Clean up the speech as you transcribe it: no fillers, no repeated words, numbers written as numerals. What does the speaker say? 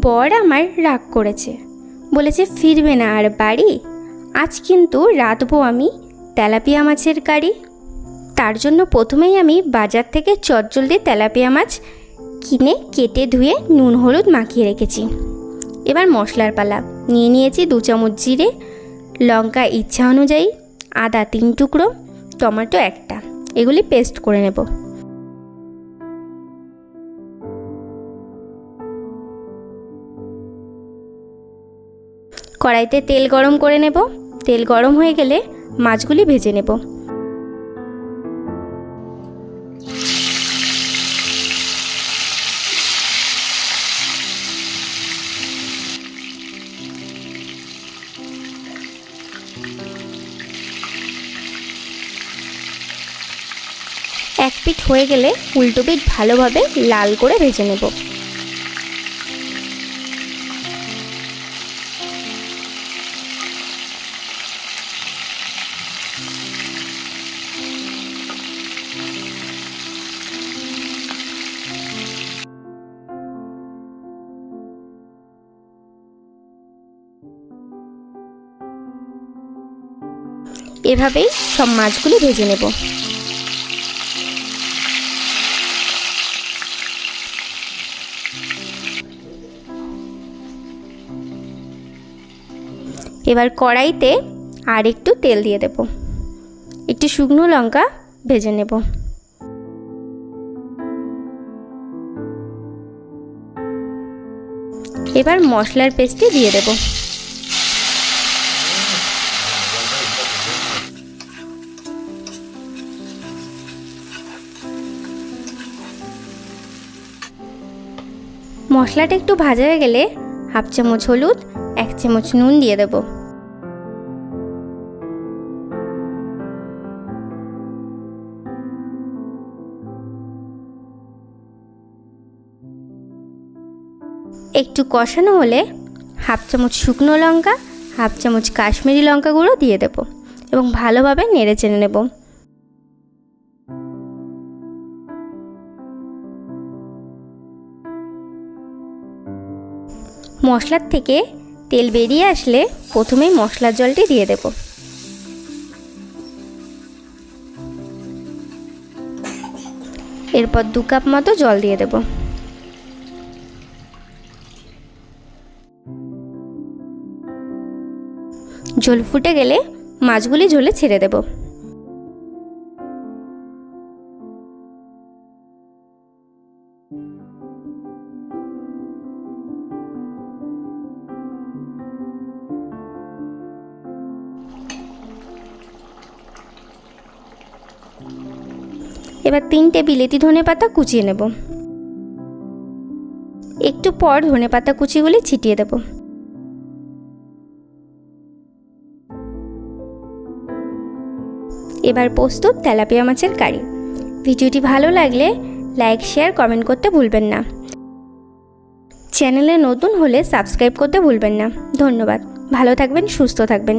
বর আমার রাগ করেছে, বলেছে ফিরবে না আর বাড়ি। আজ কিন্তু রাঁধবো আমি তেলাপিয়া মাছের কারি। তার জন্য প্রথমেই আমি বাজার থেকে চটজলদি তেলাপিয়া মাছ কিনে কেটে ধুয়ে নুন হলুদ মাখিয়ে রেখেছি। এবার মশলার পালা। নিয়েছি 2 চামচ জিরে, লঙ্কা ইচ্ছা অনুযায়ী, আদা 3 টুকরো, টমেটো 1টা, এগুলি পেস্ট করে নেব। কড়াইতে তেল গরম করে নেব। তেল গরম হয়ে গেলে মাছগুলি ভেজে নেব। এক পিঠ হয়ে গেলে উল্টো পিঠ ভালোভাবে লাল করে ভেজে নেব। এভাবেই সব মাছগুলি ভেজে নেব। এবার কড়াইতে আর একটু তেল দিয়ে দেব। একটু শুকনো লঙ্কা ভেজে নেব। এবার মশলার পেস্টটি দিয়ে দেব। মশলাটা একটু ভাজা হয়ে গেলে 1/2 চামচ হলুদ, 1 চামচ নুন দিয়ে দেব। একটু কষানো হলে 1/2 চামচ শুকনো লঙ্কা, 1/2 চামচ কাশ্মীরি লঙ্কা গুঁড়ো দিয়ে দেব এবং ভালোভাবে নেড়ে চেড়ে নেব। মশলার থেকে তেল বেরিয়ে আসলে প্রথমেই মশলার জলটি দিয়ে দেব। এরপর 2 কাপ মতো জল দিয়ে দেব। ঝোল ফুটে গেলে মাছগুলি ঝোলে ছেড়ে দেব। এবার 3টে বিলেতি ধনেপাতা কুচিয়ে নেব। একটু পর ধনেপাতা কুচিগুলি ছিটিয়ে দেব। এবার প্রস্তুত তেলাপিয়া মাছের কারি। ভিডিওটি ভালো লাগলে লাইক, শেয়ার, কমেন্ট করতে ভুলবেন না। চ্যানেলে নতুন হলে সাবস্ক্রাইব করতে ভুলবেন না। ধন্যবাদ। ভালো থাকবেন, সুস্থ থাকবেন।